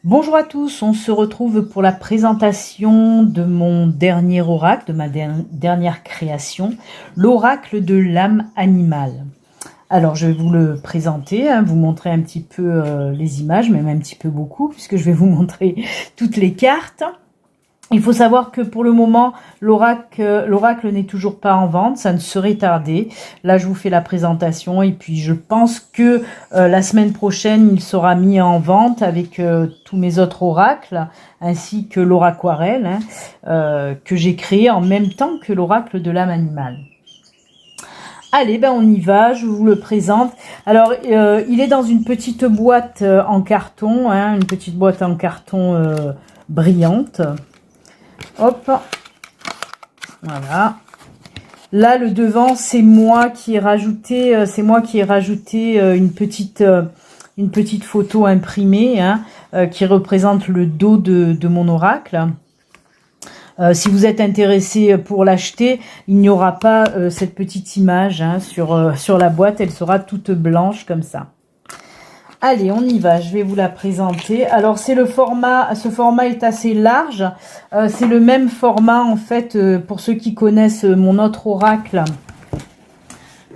Bonjour à tous, on se retrouve pour la présentation de mon dernier oracle, de ma dernière création, l'oracle de l'âme animale. Alors je vais vous le présenter, vous montrer un petit peu les images, même un petit peu beaucoup, puisque je vais vous montrer toutes les cartes. Il faut savoir que pour le moment, l'oracle n'est toujours pas en vente, ça ne serait tardé. Là, je vous fais la présentation et puis je pense que la semaine prochaine, il sera mis en vente avec tous mes autres oracles, ainsi que l'oraquarelle que j'ai créé en même temps que l'oracle de l'âme animale. Allez, ben on y va, je vous le présente. Alors, il est dans une petite boîte en carton, une petite boîte en carton brillante. Hop, voilà. Là, le devant, c'est moi qui ai rajouté, une petite photo imprimée qui représente le dos de mon oracle. Si vous êtes intéressé pour l'acheter, il n'y aura pas cette petite image sur la boîte, elle sera toute blanche comme ça. Allez, on y va, je vais vous la présenter. Alors, c'est le format, ce format est assez large. C'est le même format, en fait, pour ceux qui connaissent mon autre oracle.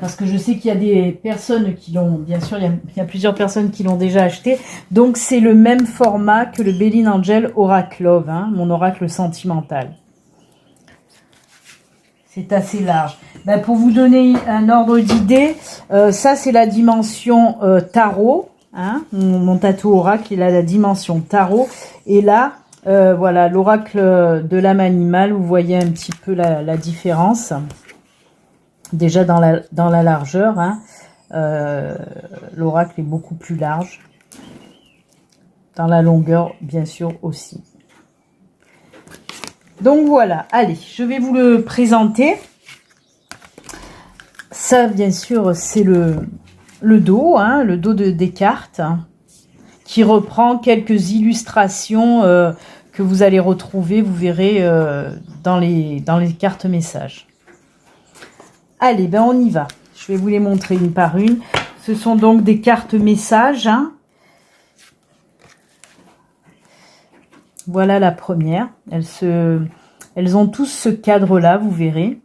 Parce que je sais qu'il y a des personnes qui l'ont, bien sûr, il y a plusieurs personnes qui l'ont déjà acheté. Donc, c'est le même format que le Béline Angel Oracle Love, mon oracle sentimental. C'est assez large. Ben, pour vous donner un ordre d'idée, ça, c'est la dimension tarot. Mon tatou oracle, il a la dimension tarot. Et là, voilà, l'oracle de l'âme animale, vous voyez un petit peu la différence. Déjà dans la largeur, l'oracle est beaucoup plus large. Dans la longueur, bien sûr, aussi. Donc voilà, allez, je vais vous le présenter. Ça, bien sûr, c'est le dos, le dos des cartes, qui reprend quelques illustrations que vous allez retrouver, vous verrez, dans les cartes messages. Allez, ben on y va. Je vais vous les montrer une par une. Ce sont donc des cartes messages. Voilà la première. Elles ont tous ce cadre-là, vous verrez.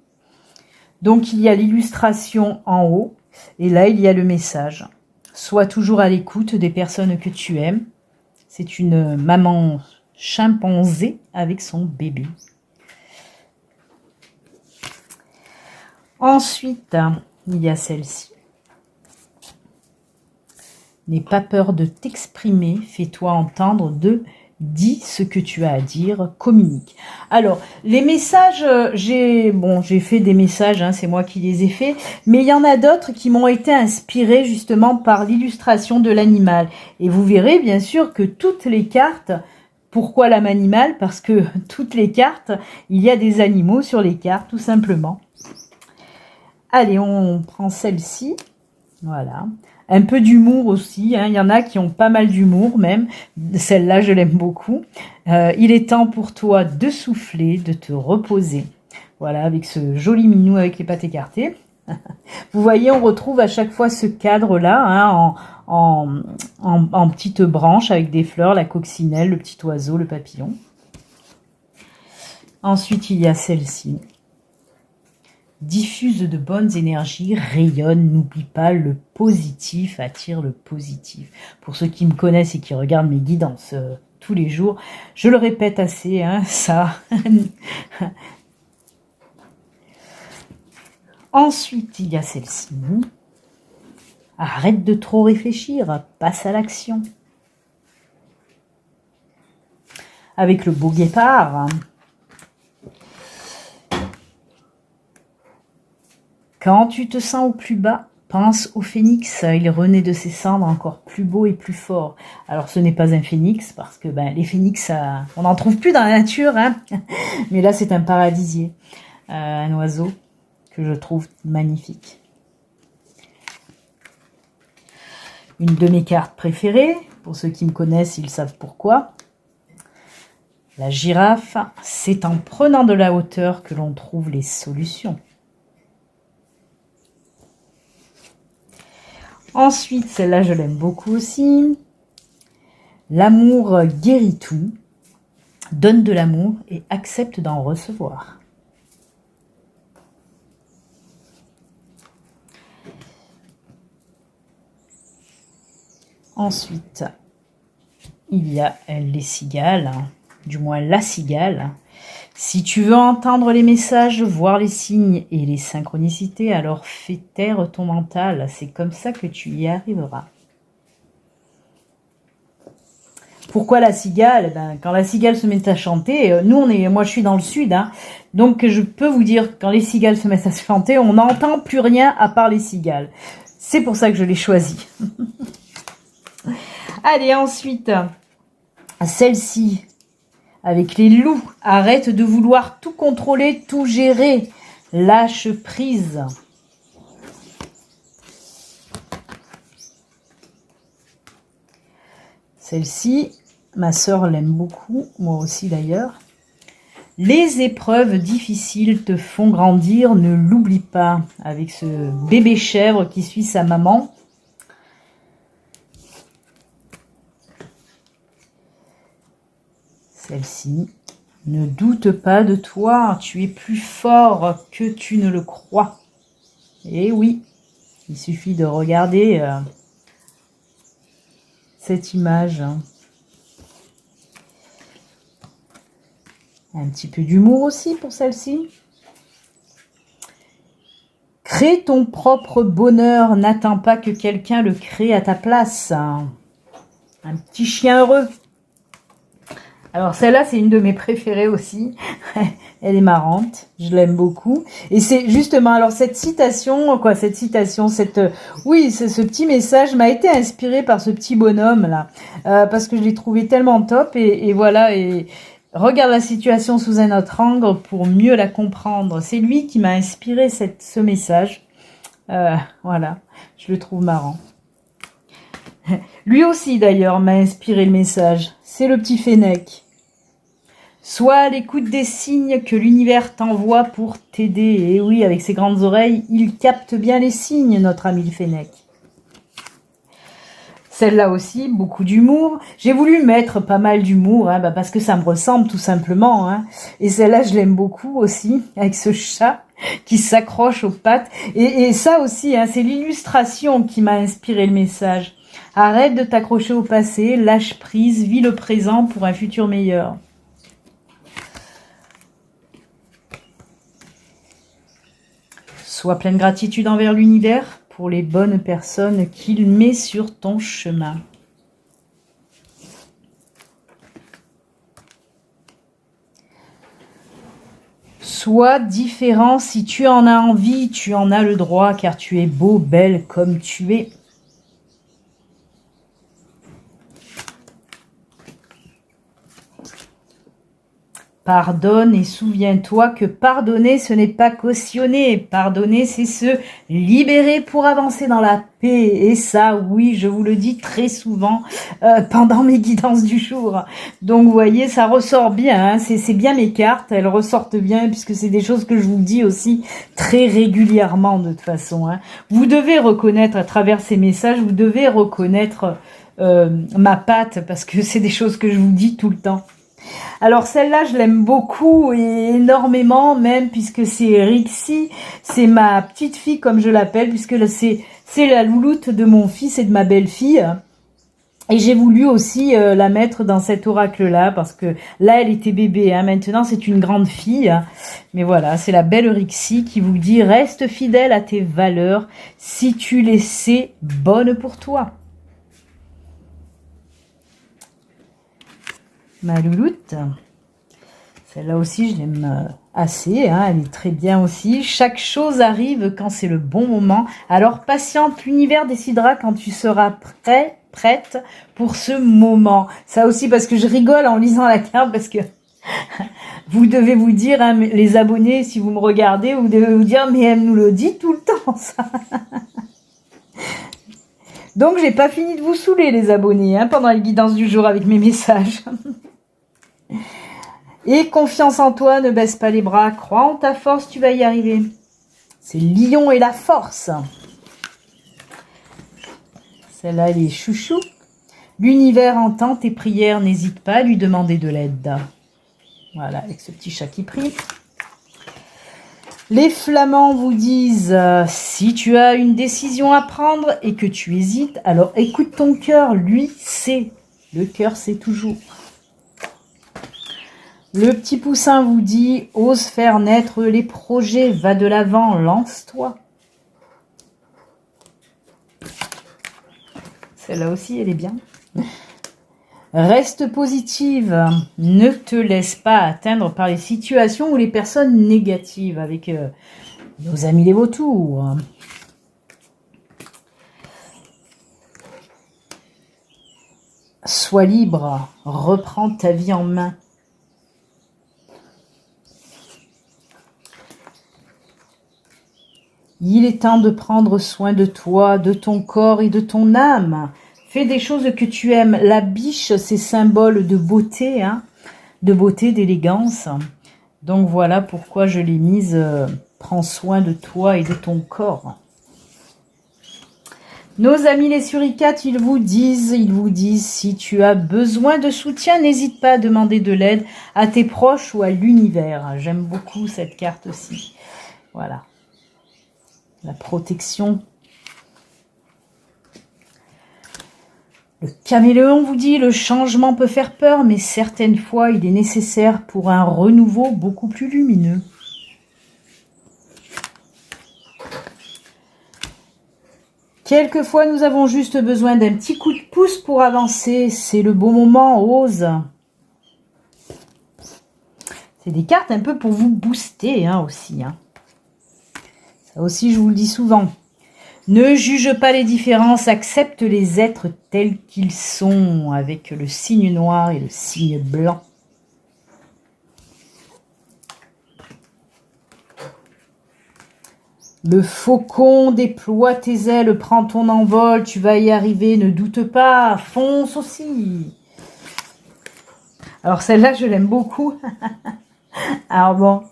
Donc, il y a l'illustration en haut. Et là, il y a le message. Sois toujours à l'écoute des personnes que tu aimes. C'est une maman chimpanzé avec son bébé. Ensuite, il y a celle-ci. N'aie pas peur de t'exprimer, fais-toi entendre, dis ce que tu as à dire, communique. Alors, les messages, j'ai fait des messages, c'est moi qui les ai faits, mais il y en a d'autres qui m'ont été inspirés justement par l'illustration de l'animal. Et vous verrez bien sûr que toutes les cartes, pourquoi l'âme animale? Parce que toutes les cartes, il y a des animaux sur les cartes, tout simplement. Allez, on prend celle-ci, voilà. Un peu d'humour aussi, il y en a qui ont pas mal d'humour même. Celle-là, je l'aime beaucoup. Il est temps pour toi de souffler, de te reposer. Voilà, avec ce joli minou avec les pattes écartées. Vous voyez, on retrouve à chaque fois ce cadre-là, en petites branches avec des fleurs, la coccinelle, le petit oiseau, le papillon. Ensuite, il y a celle-ci. Diffuse de bonnes énergies, rayonne, n'oublie pas, le positif attire le positif. Pour ceux qui me connaissent et qui regardent mes guidances tous les jours, je le répète assez, ça. Ensuite, il y a celle-ci. Arrête de trop réfléchir, passe à l'action. Avec le beau guépard. Quand tu te sens au plus bas, pense au phénix. Il renaît de ses cendres encore plus beau et plus fort. Alors, ce n'est pas un phénix, parce que les phénix, on n'en trouve plus dans la nature. Mais là, c'est un paradisier. Un oiseau que je trouve magnifique. Une de mes cartes préférées, pour ceux qui me connaissent, ils savent pourquoi. La girafe, c'est en prenant de la hauteur que l'on trouve les solutions. Ensuite, celle-là, je l'aime beaucoup aussi. L'amour guérit tout. Donne de l'amour et accepte d'en recevoir. Ensuite, il y a les cigales, du moins la cigale. Si tu veux entendre les messages, voir les signes et les synchronicités, alors fais taire ton mental. C'est comme ça que tu y arriveras. Pourquoi la cigale? Ben, quand la cigale se met à chanter, moi je suis dans le sud, hein, donc je peux vous dire, quand les cigales se mettent à chanter, on n'entend plus rien à part les cigales. C'est pour ça que je l'ai choisi. Allez, ensuite, celle-ci, avec les loups, arrête de vouloir tout contrôler, tout gérer. Lâche prise. Celle-ci, ma sœur l'aime beaucoup, moi aussi d'ailleurs. Les épreuves difficiles te font grandir, ne l'oublie pas. Avec ce bébé chèvre qui suit sa maman. Celle-ci, ne doute pas de toi, tu es plus fort que tu ne le crois. Et oui, il suffit de regarder cette image. Un petit peu d'humour aussi pour celle-ci. Crée ton propre bonheur, n'attends pas que quelqu'un le crée à ta place. Un petit chien heureux. Alors celle-là, c'est une de mes préférées aussi. Elle est marrante, je l'aime beaucoup. Et c'est justement, alors cette citation, oui, ce petit message m'a été inspiré par ce petit bonhomme là, parce que je l'ai trouvé tellement top et voilà. Et regarde la situation sous un autre angle pour mieux la comprendre. C'est lui qui m'a inspiré ce message. Voilà, je le trouve marrant. Lui aussi d'ailleurs m'a inspiré le message. C'est le petit Fennec. Sois à l'écoute des signes que l'univers t'envoie pour t'aider. Et oui, avec ses grandes oreilles, il capte bien les signes, notre ami le Fennec. Celle-là aussi, beaucoup d'humour. J'ai voulu mettre pas mal d'humour, hein, parce que ça me ressemble tout simplement. Hein. Et celle-là, je l'aime beaucoup aussi, avec ce chat qui s'accroche aux pattes. Et ça aussi, hein, c'est l'illustration qui m'a inspiré le message. Arrête de t'accrocher au passé, lâche prise, vis le présent pour un futur meilleur. Sois pleine de gratitude envers l'univers pour les bonnes personnes qu'il met sur ton chemin. Sois différent, si tu en as envie, tu en as le droit, car tu es beau, belle comme tu es. Pardonne et souviens-toi que pardonner, ce n'est pas cautionner. Pardonner, c'est se libérer pour avancer dans la paix. Et ça, oui, je vous le dis très souvent pendant mes guidances du jour. Donc, vous voyez, ça ressort bien. Hein, c'est bien mes cartes, elles ressortent bien puisque c'est des choses que je vous dis aussi très régulièrement de toute façon. Hein. Vous devez reconnaître à travers ces messages, vous devez reconnaître ma patte parce que c'est des choses que je vous dis tout le temps. Alors celle-là, je l'aime beaucoup et énormément même puisque c'est Rixie, c'est ma petite fille comme je l'appelle puisque c'est la louloute de mon fils et de ma belle-fille. Et j'ai voulu aussi la mettre dans cet oracle-là parce que là, elle était bébé. Hein. Maintenant, c'est une grande fille. Hein. Mais voilà, c'est la belle Rixie qui vous dit « Reste fidèle à tes valeurs si tu les sais bonnes pour toi ». Ma louloute, celle-là aussi je l'aime assez, hein, elle est très bien aussi. Chaque chose arrive quand c'est le bon moment, alors patiente, l'univers décidera quand tu seras prête pour ce moment. Ça aussi parce que je rigole en lisant la carte, parce que vous devez vous dire, hein, les abonnés, si vous me regardez, vous devez vous dire, mais elle nous le dit tout le temps ça. Donc, j'ai pas fini de vous saouler, les abonnés, hein, pendant les guidances du jour avec mes messages. Et confiance en toi, ne baisse pas les bras, crois en ta force, tu vas y arriver. C'est Lion et la force. Celle-là, elle est chouchou. L'univers entend tes prières, n'hésite pas à lui demander de l'aide. Voilà, avec ce petit chat qui prie. Les flamands vous disent, si tu as une décision à prendre et que tu hésites, alors écoute ton cœur, lui sait. Le cœur sait toujours. Le petit poussin vous dit, ose faire naître les projets, va de l'avant, lance-toi. Celle-là aussi, elle est bien. Reste positive, ne te laisse pas atteindre par les situations ou les personnes négatives avec nos amis les vautours. Sois libre, reprends ta vie en main. Il est temps de prendre soin de toi, de ton corps et de ton âme. Fais des choses que tu aimes. La biche, c'est symbole de beauté, hein, de beauté, d'élégance. Donc voilà pourquoi je l'ai mise. Prends soin de toi et de ton corps. Nos amis les suricates, ils vous disent, si tu as besoin de soutien, n'hésite pas à demander de l'aide à tes proches ou à l'univers. J'aime beaucoup cette carte aussi. Voilà. La protection. Le caméléon vous dit, le changement peut faire peur, mais certaines fois, il est nécessaire pour un renouveau beaucoup plus lumineux. Quelquefois, nous avons juste besoin d'un petit coup de pouce pour avancer. C'est le bon moment, ose. C'est des cartes un peu pour vous booster hein, aussi. Hein. Ça aussi, je vous le dis souvent. Ne juge pas les différences, accepte les êtres tels qu'ils sont, avec le signe noir et le signe blanc. Le faucon déploie tes ailes, prends ton envol, tu vas y arriver, ne doute pas, fonce aussi. Alors celle-là, je l'aime beaucoup. Alors bon,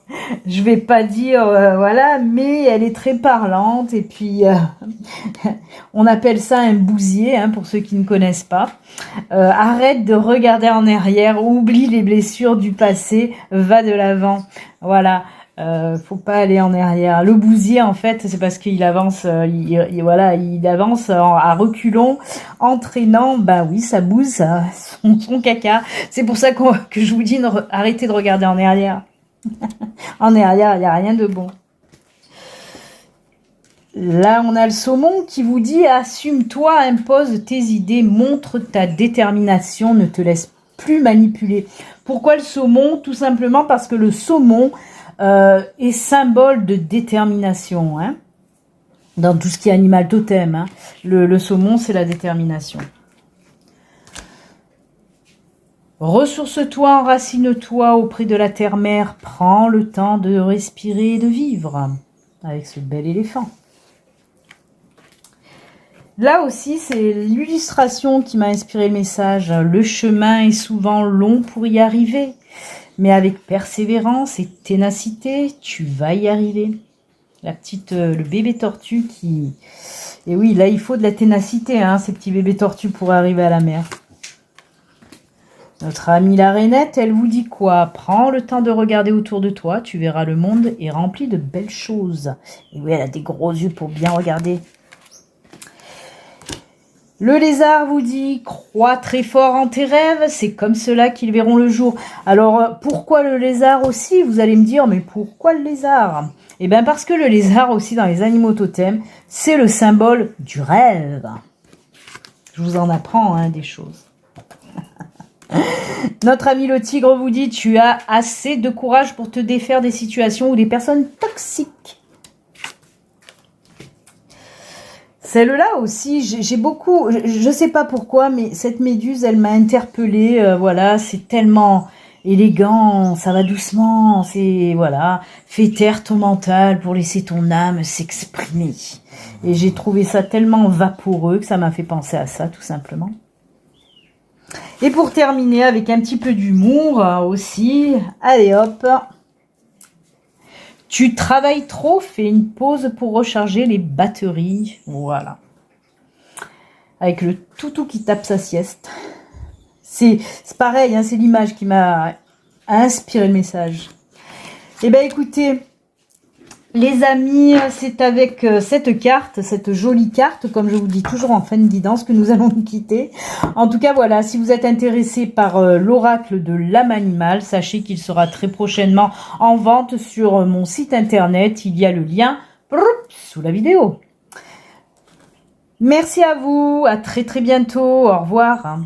je vais pas dire, voilà, mais elle est très parlante. Et puis, on appelle ça un bousier, hein, pour ceux qui ne connaissent pas. Arrête de regarder en arrière, oublie les blessures du passé, va de l'avant. Voilà. Faut pas aller en arrière. Le bousier, en fait, c'est parce qu'il avance, voilà, il avance à reculons, entraînant, bah oui, ça bouse, son caca. C'est pour ça que je vous dis, arrêtez de regarder en arrière. En arrière, il n'y a rien de bon. Là, on a le saumon qui vous dit, assume-toi, impose tes idées, montre ta détermination, ne te laisse plus manipuler. Pourquoi le saumon? Tout simplement parce que le saumon est symbole de détermination, hein, dans tout ce qui est animal totem. Hein. Le saumon, c'est la détermination. Ressource-toi, enracine-toi auprès de la terre-mère. Prends le temps de respirer et de vivre avec ce bel éléphant. Là aussi, c'est l'illustration qui m'a inspiré le message. Le chemin est souvent long pour y arriver. Mais avec persévérance et ténacité, tu vas y arriver. Le bébé tortue qui... Et oui, là, il faut de la ténacité, hein, ces petits bébés tortues pour arriver à la mer. Notre amie la rainette, elle vous dit quoi? Prends le temps de regarder autour de toi, tu verras le monde est rempli de belles choses. Et oui, elle a des gros yeux pour bien regarder. Le lézard vous dit, crois très fort en tes rêves, c'est comme cela qu'ils verront le jour. Alors, pourquoi le lézard aussi? Vous allez me dire, mais pourquoi le lézard? Eh bien, parce que le lézard aussi, dans les animaux totems, c'est le symbole du rêve. Je vous en apprends hein, des choses. Notre ami le tigre vous dit, tu as assez de courage pour te défaire des situations ou des personnes toxiques. Celle-là aussi, j'ai beaucoup, je sais pas pourquoi, mais cette méduse, elle m'a interpellée. Voilà, c'est tellement élégant, ça va doucement, c'est, voilà, fais taire ton mental pour laisser ton âme s'exprimer. Et j'ai trouvé ça tellement vaporeux que ça m'a fait penser à ça, tout simplement. Et pour terminer avec un petit peu d'humour aussi, allez hop, tu travailles trop, fais une pause pour recharger les batteries, voilà. Avec le toutou qui tape sa sieste. C'est pareil, hein, c'est l'image qui m'a inspiré le message. Eh bien écoutez, les amis, c'est avec cette carte, cette jolie carte, comme je vous dis toujours en fin de guidance, que nous allons nous quitter. En tout cas, voilà, si vous êtes intéressé par l'oracle de l'âme animale, sachez qu'il sera très prochainement en vente sur mon site internet. Il y a le lien sous la vidéo. Merci à vous, à très très bientôt, au revoir.